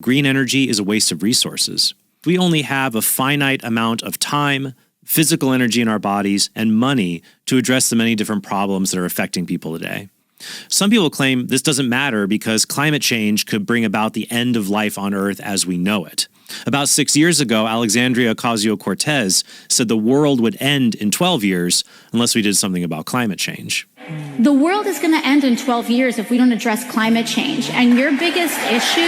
Green energy is a waste of resources. We only have a finite amount of time, physical energy in our bodies, and money to address the many different problems that are affecting people today. Some people claim this doesn't matter because climate change could bring about the end of life on Earth as we know it. About 6 years ago, Alexandria Ocasio-Cortez said the world would end in 12 years unless we did something about climate change. The world is going to end in 12 years if we don't address climate change. And your biggest issue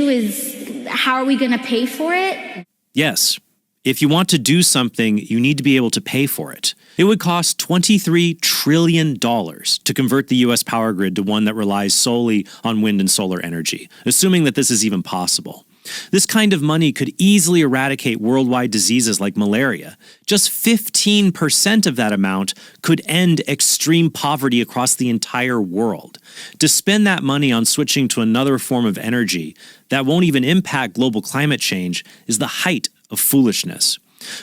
is how are we going to pay for it? Yes. If you want to do something, you need to be able to pay for it. It would cost $23 trillion to convert the U.S. power grid to one that relies solely on wind and solar energy, assuming that this is even possible. This kind of money could easily eradicate worldwide diseases like malaria. Just 15% of that amount could end extreme poverty across the entire world. To spend that money on switching to another form of energy that won't even impact global climate change is the height of foolishness.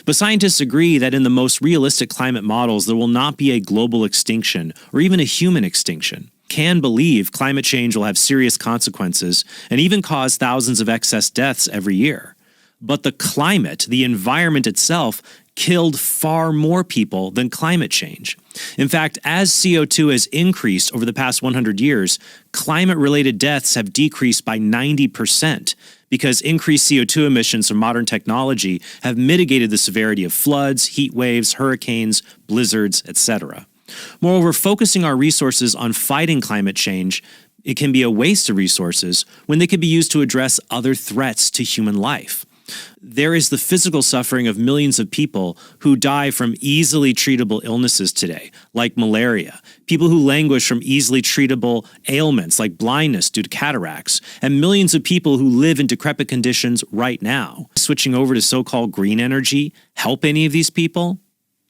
But scientists agree that in the most realistic climate models, there will not be a global extinction or even a human extinction. Can believe climate change will have serious consequences and even cause thousands of excess deaths every year. But the climate, the environment itself, killed far more people than climate change. In fact, as CO2 has increased over the past 100 years, climate-related deaths have decreased by 90%. Because increased CO2 emissions from modern technology have mitigated the severity of floods, heat waves, hurricanes, blizzards, etc. Moreover, focusing our resources on fighting climate change, it can be a waste of resources when they could be used to address other threats to human life. There is the physical suffering of millions of people who die from easily treatable illnesses today, like malaria, people who languish from easily treatable ailments like blindness due to cataracts, and millions of people who live in decrepit conditions right now. Switching over to so-called green energy help any of these people?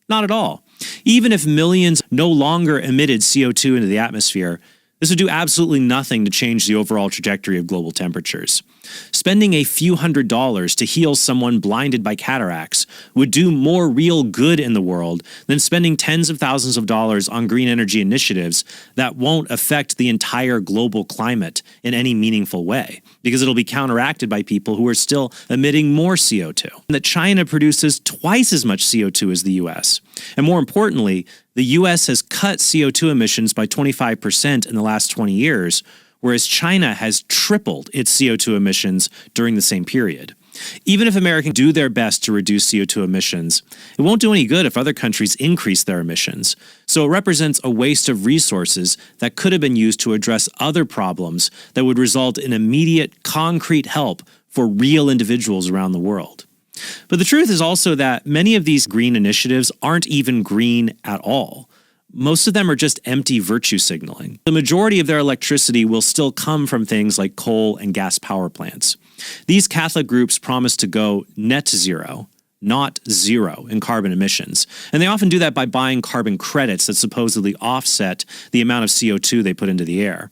Not at all. Even if millions no longer emitted CO2 into the atmosphere, this would do absolutely nothing to change the overall trajectory of global temperatures. Spending a few $100s to heal someone blinded by cataracts would do more real good in the world than spending tens of thousands of dollars on green energy initiatives that won't affect the entire global climate in any meaningful way, because it'll be counteracted by people who are still emitting more CO2. And that China produces twice as much CO2 as the US. And more importantly, the U.S. has cut CO2 emissions by 25% in the last 20 years, whereas China has tripled its CO2 emissions during the same period. Even if Americans do their best to reduce CO2 emissions, it won't do any good if other countries increase their emissions. So it represents a waste of resources that could have been used to address other problems that would result in immediate, concrete help for real individuals around the world. But the truth is also that many of these green initiatives aren't even green at all. Most of them are just empty virtue signaling. The majority of their electricity will still come from things like coal and gas power plants. These Catholic groups promise to go net zero, not zero, in carbon emissions. And they often do that by buying carbon credits that supposedly offset the amount of CO2 they put into the air.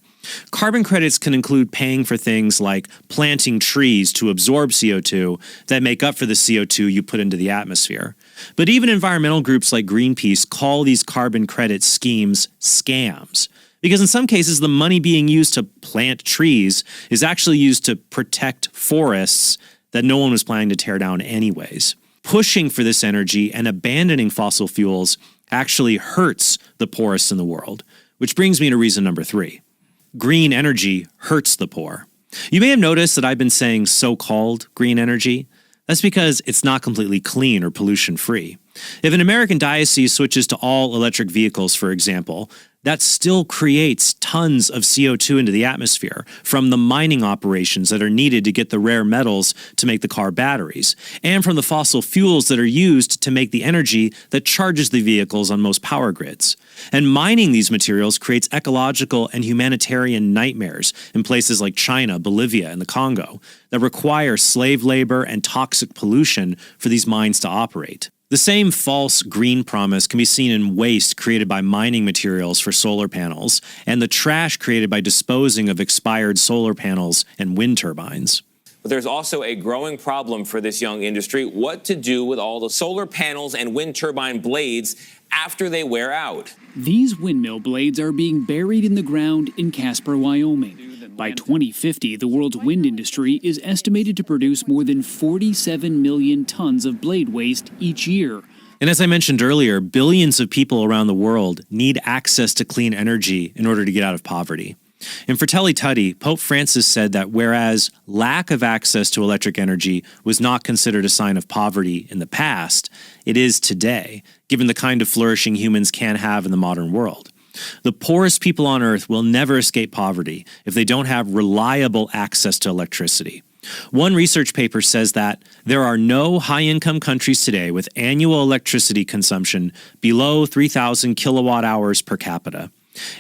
Carbon credits can include paying for things like planting trees to absorb CO2 that make up for the CO2 you put into the atmosphere. But even environmental groups like Greenpeace call these carbon credit schemes scams, because in some cases the money being used to plant trees is actually used to protect forests that no one was planning to tear down anyways. Pushing for this energy and abandoning fossil fuels actually hurts the poorest in the world, which brings me to reason number 3. Green energy hurts the poor. You may have noticed that I've been saying so-called green energy. That's because it's not completely clean or pollution-free. If an American diocese switches to all electric vehicles, for example, that still creates tons of CO2 into the atmosphere from the mining operations that are needed to get the rare metals to make the car batteries, and from the fossil fuels that are used to make the energy that charges the vehicles on most power grids. And mining these materials creates ecological and humanitarian nightmares in places like China, Bolivia, and the Congo that require slave labor and toxic pollution for these mines to operate. The same false green promise can be seen in waste created by mining materials for solar panels and the trash created by disposing of expired solar panels and wind turbines. But there's also a growing problem for this young industry: what to do with all the solar panels and wind turbine blades after they wear out. These windmill blades are being buried in the ground in Casper, Wyoming. By 2050, the world's wind industry is estimated to produce more than 47 million tons of blade waste each year. And as I mentioned earlier, billions of people around the world need access to clean energy in order to get out of poverty. In Fratelli Tutti, Pope Francis said that whereas lack of access to electric energy was not considered a sign of poverty in the past, it is today, given the kind of flourishing humans can have in the modern world. The poorest people on Earth will never escape poverty if they don't have reliable access to electricity. One research paper says that there are no high-income countries today with annual electricity consumption below 3,000 kilowatt hours per capita.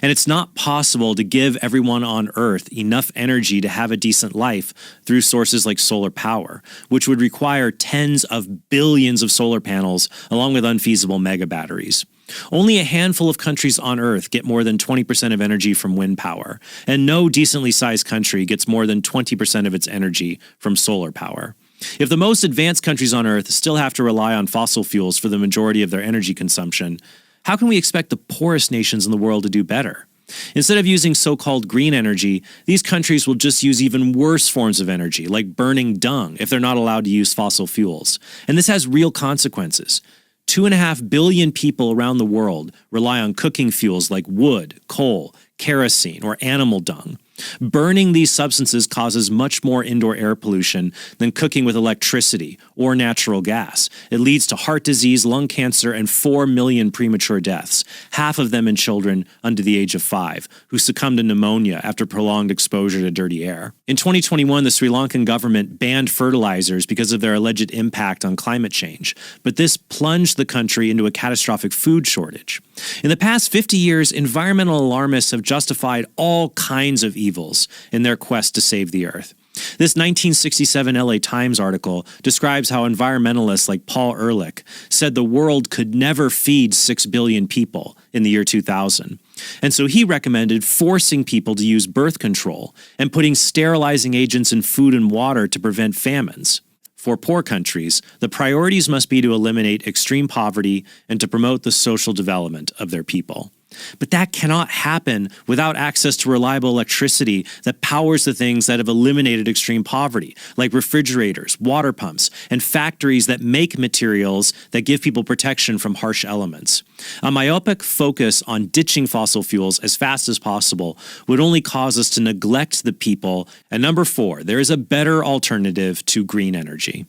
And it's not possible to give everyone on Earth enough energy to have a decent life through sources like solar power, which would require tens of billions of solar panels along with unfeasible mega batteries. Only a handful of countries on Earth get more than 20% of energy from wind power, and no decently sized country gets more than 20% of its energy from solar power. If the most advanced countries on Earth still have to rely on fossil fuels for the majority of their energy consumption, how can we expect the poorest nations in the world to do better? Instead of using so-called green energy, these countries will just use even worse forms of energy, like burning dung, if they're not allowed to use fossil fuels. And this has real consequences. 2.5 billion people around the world rely on cooking fuels like wood, coal, kerosene, or animal dung. Burning these substances causes much more indoor air pollution than cooking with electricity or natural gas. It leads to heart disease, lung cancer, and 4 million premature deaths, half of them in children under the age of 5, who succumbed to pneumonia after prolonged exposure to dirty air. In 2021, the Sri Lankan government banned fertilizers because of their alleged impact on climate change, but this plunged the country into a catastrophic food shortage. In the past 50 years, environmental alarmists have justified all kinds of evils in their quest to save the Earth. This 1967 LA Times article describes how environmentalists like Paul Ehrlich said the world could never feed 6 billion people in the year 2000. And so he recommended forcing people to use birth control and putting sterilizing agents in food and water to prevent famines. For poor countries, the priorities must be to eliminate extreme poverty and to promote the social development of their people. But that cannot happen without access to reliable electricity that powers the things that have eliminated extreme poverty, like refrigerators, water pumps, and factories that make materials that give people protection from harsh elements. A myopic focus on ditching fossil fuels as fast as possible would only cause us to neglect the people. And number 4, there is a better alternative to green energy.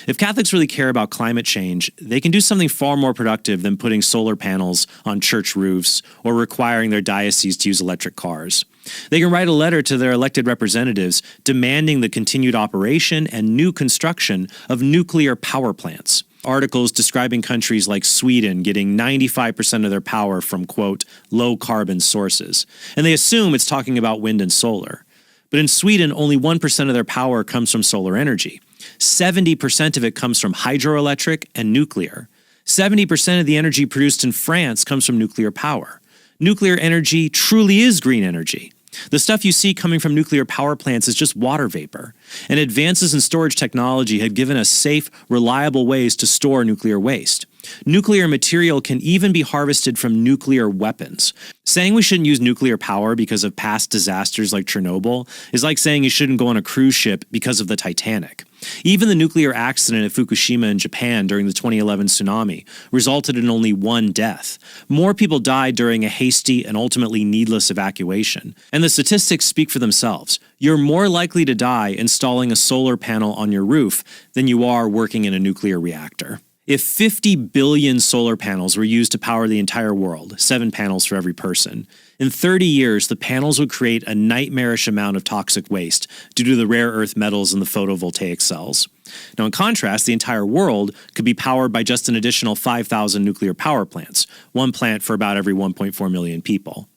If Catholics really care about climate change, they can do something far more productive than putting solar panels on church roofs or requiring their diocese to use electric cars. They can write a letter to their elected representatives demanding the continued operation and new construction of nuclear power plants. Articles describing countries like Sweden getting 95% of their power from, quote, low-carbon sources. And they assume it's talking about wind and solar. But in Sweden, only 1% of their power comes from solar energy. 70% of it comes from hydroelectric and nuclear. 70% of the energy produced in France comes from nuclear power. Nuclear energy truly is green energy. The stuff you see coming from nuclear power plants is just water vapor. And advances in storage technology have given us safe, reliable ways to store nuclear waste. Nuclear material can even be harvested from nuclear weapons. Saying we shouldn't use nuclear power because of past disasters like Chernobyl is like saying you shouldn't go on a cruise ship because of the Titanic. Even the nuclear accident at Fukushima in Japan during the 2011 tsunami resulted in only 1 death. More people died during a hasty and ultimately needless evacuation. And the statistics speak for themselves. You're more likely to die installing a solar panel on your roof than you are working in a nuclear reactor. If 50 billion solar panels were used to power the entire world, 7 panels for every person, in 30 years the panels would create a nightmarish amount of toxic waste due to the rare earth metals in the photovoltaic cells. Now, in contrast, the entire world could be powered by just an additional 5,000 nuclear power plants, 1 plant for about every 1.4 million people.